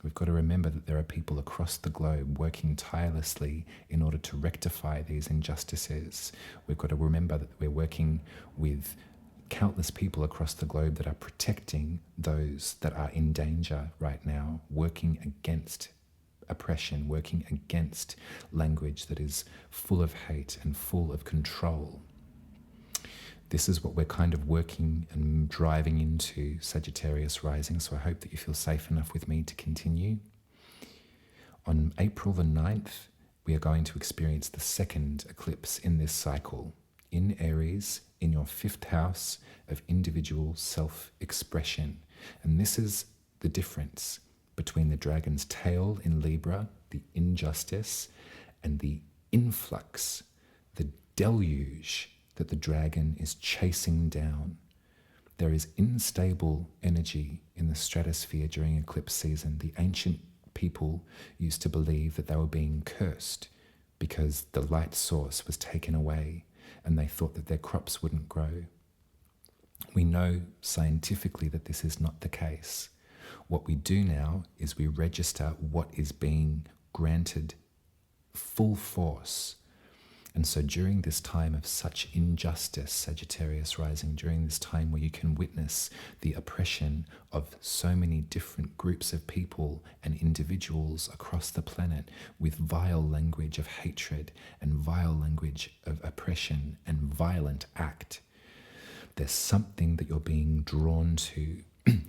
We've got to remember that there are people across the globe working tirelessly in order to rectify these injustices. We've got to remember that we're working with countless people across the globe that are protecting those that are in danger right now, working against oppression, working against language that is full of hate and full of control. This is what we're kind of working and driving into, Sagittarius Rising, so I hope that you feel safe enough with me to continue. On April the 9th, we are going to experience the second eclipse in this cycle, in Aries, in your 5th house of individual self-expression. And this is the difference between the dragon's tail in Libra, the injustice, and the influx, the deluge that the dragon is chasing down. There is unstable energy in the stratosphere during eclipse season. The ancient people used to believe that they were being cursed because the light source was taken away, and they thought that their crops wouldn't grow. We know scientifically that this is not the case. What we do now is we register what is being granted full force. And so during this time of such injustice, Sagittarius rising, during this time where you can witness the oppression of so many different groups of people and individuals across the planet with vile language of hatred and vile language of oppression and violent act, there's something that you're being drawn to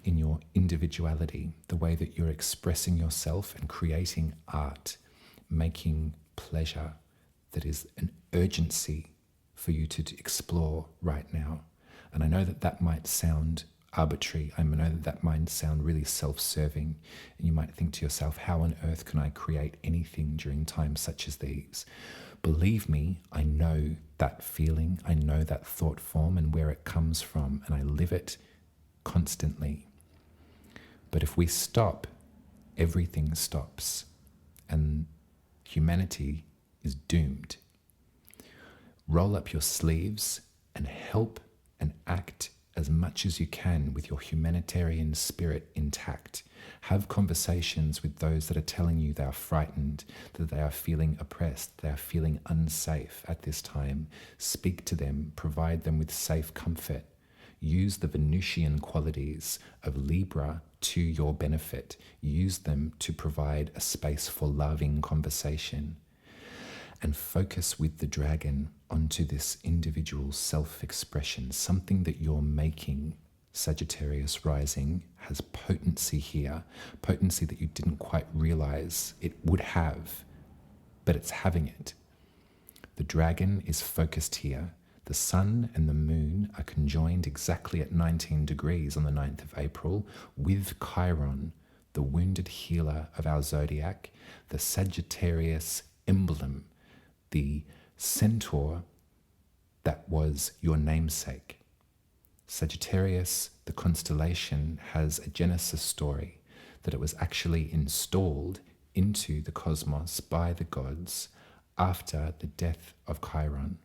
in your individuality, the way that you're expressing yourself and creating art, making pleasure, that is an urgency for you to explore right now. And I know that that might sound arbitrary. I know that that might sound really self-serving. And you might think to yourself, how on earth can I create anything during times such as these? Believe me, I know that feeling. I know that thought form and where it comes from. And I live it constantly. But if we stop, everything stops. And humanity is doomed. Roll up your sleeves and help and act as much as you can with your humanitarian spirit intact. Have conversations with those that are telling you they are frightened, that they are feeling oppressed, they are feeling unsafe at this time. Speak to them, provide them with safe comfort. Use the Venusian qualities of Libra to your benefit. Use them to provide a space for loving conversation. And focus with the dragon onto this individual self-expression, something that you're making. Sagittarius rising has potency here, potency that you didn't quite realize it would have, but it's having it. The dragon is focused here. The sun and the moon are conjoined exactly at 19 degrees on the 9th of April with Chiron, the wounded healer of our zodiac, the Sagittarius emblem, the centaur that was your namesake. Sagittarius, the constellation, has a Genesis story that it was actually installed into the cosmos by the gods after the death of Chiron.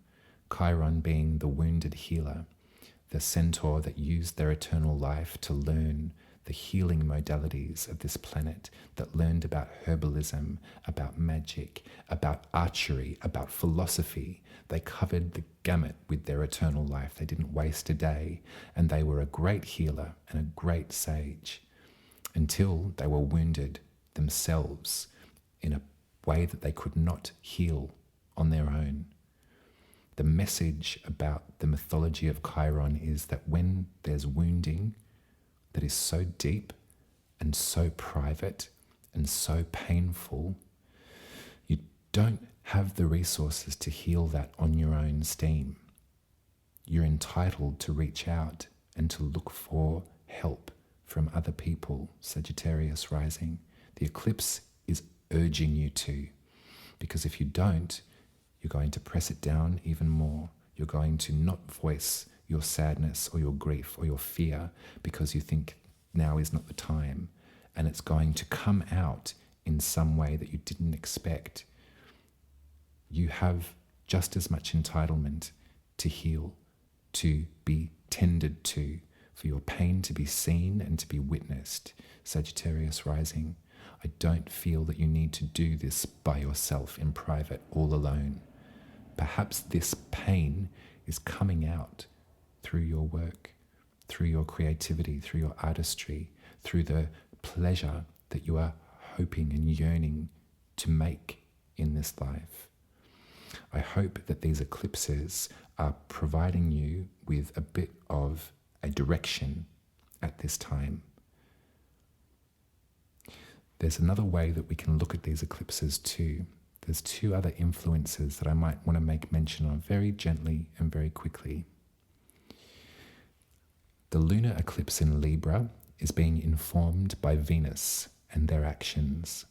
Chiron being the wounded healer, the centaur that used their eternal life to learn the healing modalities of this planet, that learned about herbalism, about magic, about archery, about philosophy. They covered the gamut with their eternal life. They didn't waste a day, and they were a great healer and a great sage until they were wounded themselves in a way that they could not heal on their own. The message about the mythology of Chiron is that when there's wounding that is so deep and so private and so painful, you don't have the resources to heal that on your own steam. You're entitled to reach out and to look for help from other people, Sagittarius rising. The eclipse is urging you to, because if you don't, you're going to press it down even more. You're going to not voice your sadness or your grief or your fear because you think now is not the time, and it's going to come out in some way that you didn't expect. You have just as much entitlement to heal, to be tended to, for your pain to be seen and to be witnessed. Sagittarius rising, I don't feel that you need to do this by yourself in private, all alone. Perhaps this pain is coming out through your work, through your creativity, through your artistry, through the pleasure that you are hoping and yearning to make in this life. I hope that these eclipses are providing you with a bit of a direction at this time. There's another way that we can look at these eclipses too. There's two other influences that I might want to make mention of very gently and very quickly. The lunar eclipse in Libra is being informed by Venus and their actions.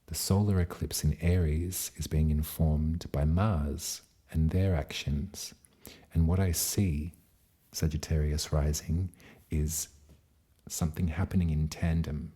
The solar eclipse in Aries is being informed by Mars and their actions. And what I see, Sagittarius rising, is something happening in tandem.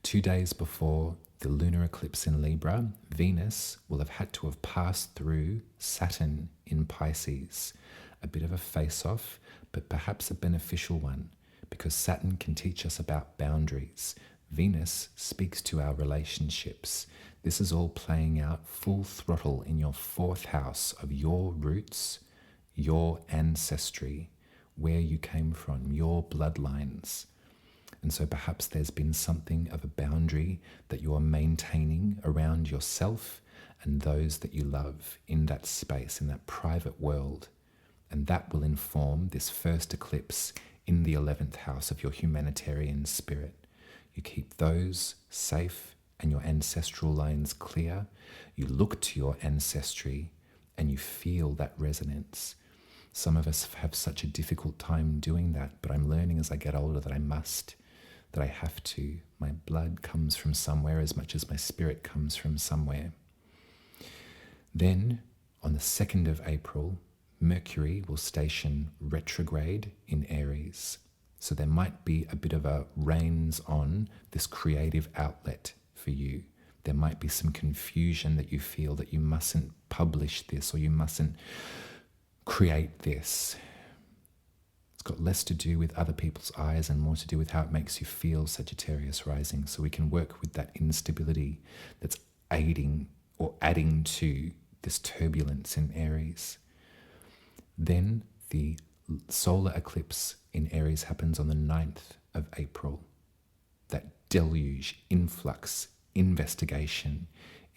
2 days before the lunar eclipse in Libra, Venus will have had to have passed through Saturn in Pisces. A bit of a face-off, but perhaps a beneficial one, because Saturn can teach us about boundaries. Venus speaks to our relationships. This is all playing out full throttle in your fourth house of your roots, your ancestry, where you came from, your bloodlines. And so perhaps there's been something of a boundary that you are maintaining around yourself and those that you love in that space, in that private world. And that will inform this first eclipse in the 11th house of your humanitarian spirit. You keep those safe and your ancestral lines clear. You look to your ancestry and you feel that resonance. Some of us have such a difficult time doing that, but I'm learning as I get older that I must, that I have to. My blood comes from somewhere as much as my spirit comes from somewhere. Then, on the 2nd of April, Mercury will station retrograde in Aries. So there might be a bit of a reins on this creative outlet for you. There might be some confusion that you feel that you mustn't publish this or you mustn't create this. It's got less to do with other people's eyes and more to do with how it makes you feel, Sagittarius rising. So we can work with that instability that's aiding or adding to this turbulence in Aries. Then the solar eclipse in Aries happens on the 9th of April. That deluge, influx, investigation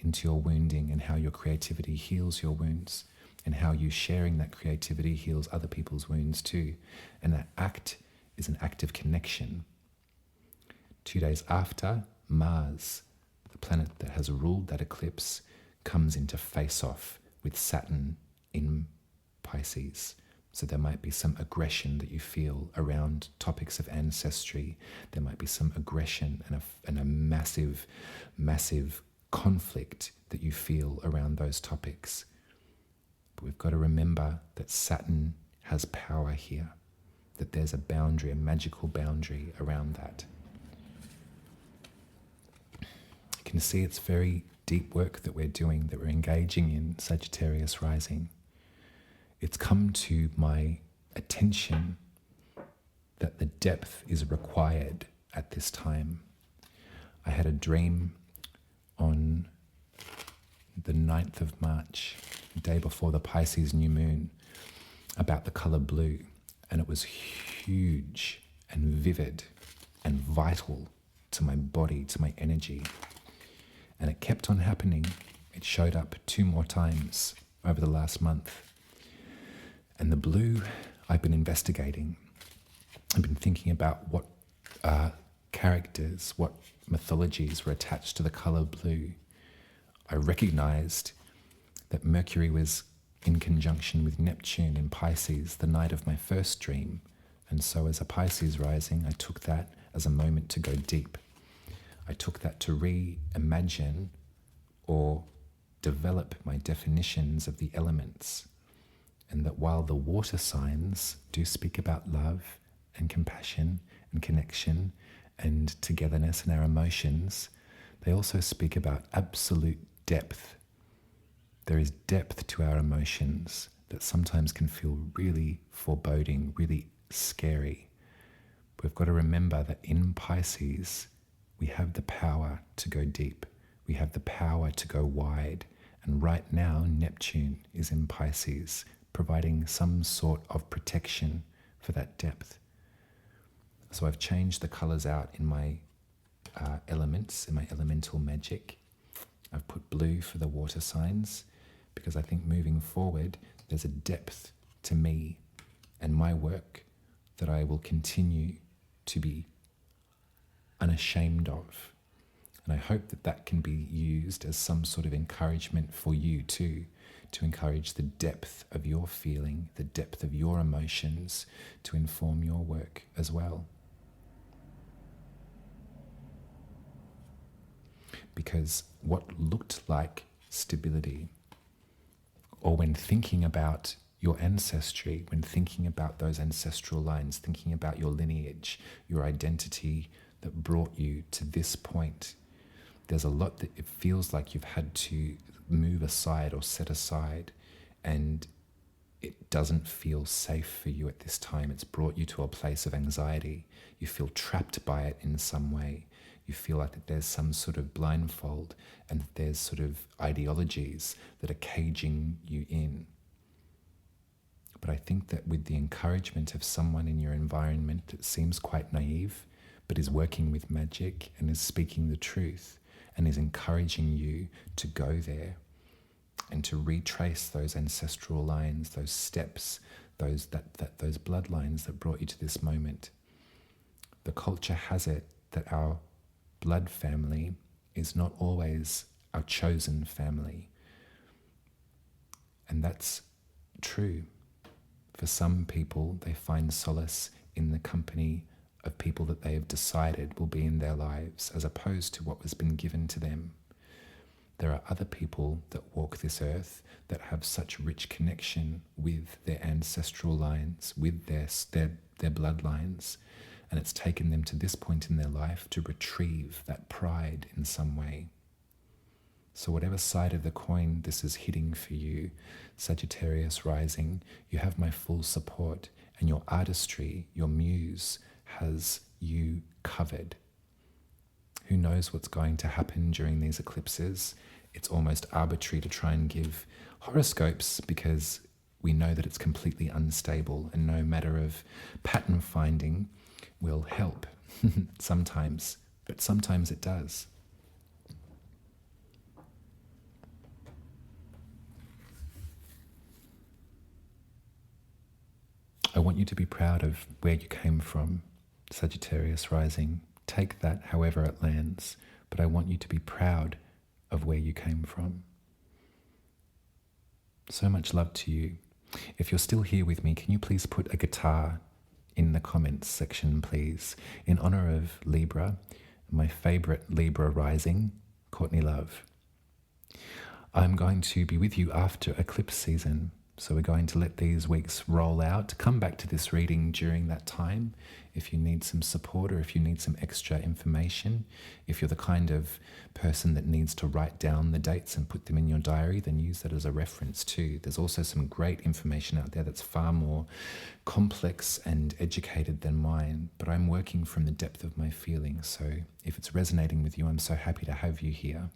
into your wounding and how your creativity heals your wounds and how you sharing that creativity heals other people's wounds too. And that act is an act of connection. 2 days after, Mars, the planet that has ruled that eclipse, comes into face-off with Saturn in Pisces. So there might be some aggression that you feel around topics of ancestry. There might be some aggression and a massive, massive conflict that you feel around those topics. But we've got to remember that Saturn has power here, that there's a boundary, a magical boundary around that. You can see it's very deep work that we're doing, that we're engaging in, Sagittarius rising. It's come to my attention that the depth is required at this time. I had a dream on the 9th of March, the day before the Pisces new moon, about the colour blue. And it was huge and vivid and vital to my body, to my energy. And it kept on happening. It showed up 2 more times over the last month. And the blue, I've been investigating. I've been thinking about what characters, what mythologies were attached to the colour blue. I recognized that Mercury was in conjunction with Neptune in Pisces the night of my first dream. And so as a Pisces rising, I took that as a moment to go deep. I took that to reimagine or develop my definitions of the elements. And that while the water signs do speak about love and compassion and connection and togetherness and our emotions, they also speak about absolute depth. There is depth to our emotions that sometimes can feel really foreboding, really scary. We've got to remember that in Pisces, we have the power to go deep. We have the power to go wide. And right now, Neptune is in Pisces, providing some sort of protection for that depth. So I've changed the colours out in my elements, in my elemental magic. I've put blue for the water signs because I think moving forward, there's a depth to me and my work that I will continue to be unashamed of. And I hope that that can be used as some sort of encouragement for you too, to encourage the depth of your feeling, the depth of your emotions, to inform your work as well. Because what looked like stability, or when thinking about your ancestry, when thinking about those ancestral lines, thinking about your lineage, your identity that brought you to this point, there's a lot that it feels like you've had to move aside or set aside, and it doesn't feel safe for you at this time. It's brought you to a place of anxiety. You feel trapped by it in some way. You feel like that there's some sort of blindfold and that there's sort of ideologies that are caging you in. But I think that with the encouragement of someone in your environment that seems quite naive, but is working with magic and is speaking the truth and is encouraging you to go there and to retrace those ancestral lines, those steps, those bloodlines that brought you to this moment. The culture has it that our blood family is not always our chosen family. And that's true. For some people, they find solace in the company of people that they have decided will be in their lives, as opposed to what was been given to them. There are other people that walk this earth that have such rich connection with their ancestral lines, with their bloodlines, and it's taken them to this point in their life to retrieve that pride in some way. So whatever side of the coin this is hitting for you, Sagittarius Rising, you have my full support, and your artistry, your muse, has you covered. Who knows what's going to happen during these eclipses? It's almost arbitrary to try and give horoscopes because we know that it's completely unstable, and no matter of pattern finding will help sometimes, but sometimes it does. I want you to be proud of where you came from, Sagittarius Rising. Take that however it lands, but I want you to be proud of where you came from. So much love to you. If you're still here with me, can you please put a guitar in the comments section, please, in honor of Libra, my favorite Libra rising, Courtney Love. I'm going to be with you after eclipse season. So we're going to let these weeks roll out. Come back to this reading during that time if you need some support or if you need some extra information. If you're the kind of person that needs to write down the dates and put them in your diary, then use that as a reference too. There's also some great information out there that's far more complex and educated than mine, but I'm working from the depth of my feelings. So if it's resonating with you, I'm so happy to have you here.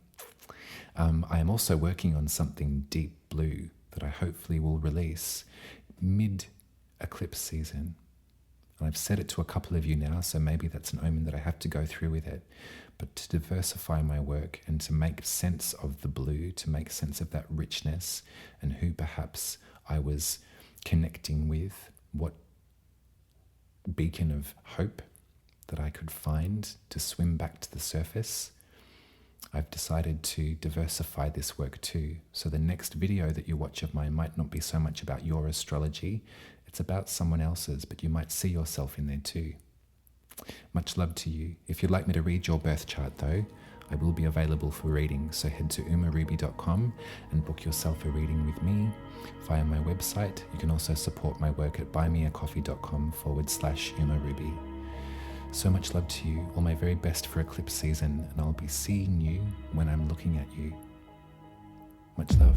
I am also working on something deep blue that I hopefully will release mid-eclipse season. And I've said it to a couple of you now, so maybe that's an omen that I have to go through with it. But to diversify my work and to make sense of the blue, to make sense of that richness and who perhaps I was connecting with, what beacon of hope that I could find to swim back to the surface, I've decided to diversify this work too. So the next video that you watch of mine might not be so much about your astrology, it's about someone else's, but you might see yourself in there too. Much love to you. If you'd like me to read your birth chart though, I will be available for reading, so head to umaruby.com and book yourself a reading with me via my website. You can also support my work at buymeacoffee.com/umaruby. So much love to you, all my very best for eclipse season, and I'll be seeing you when I'm looking at you. Much love.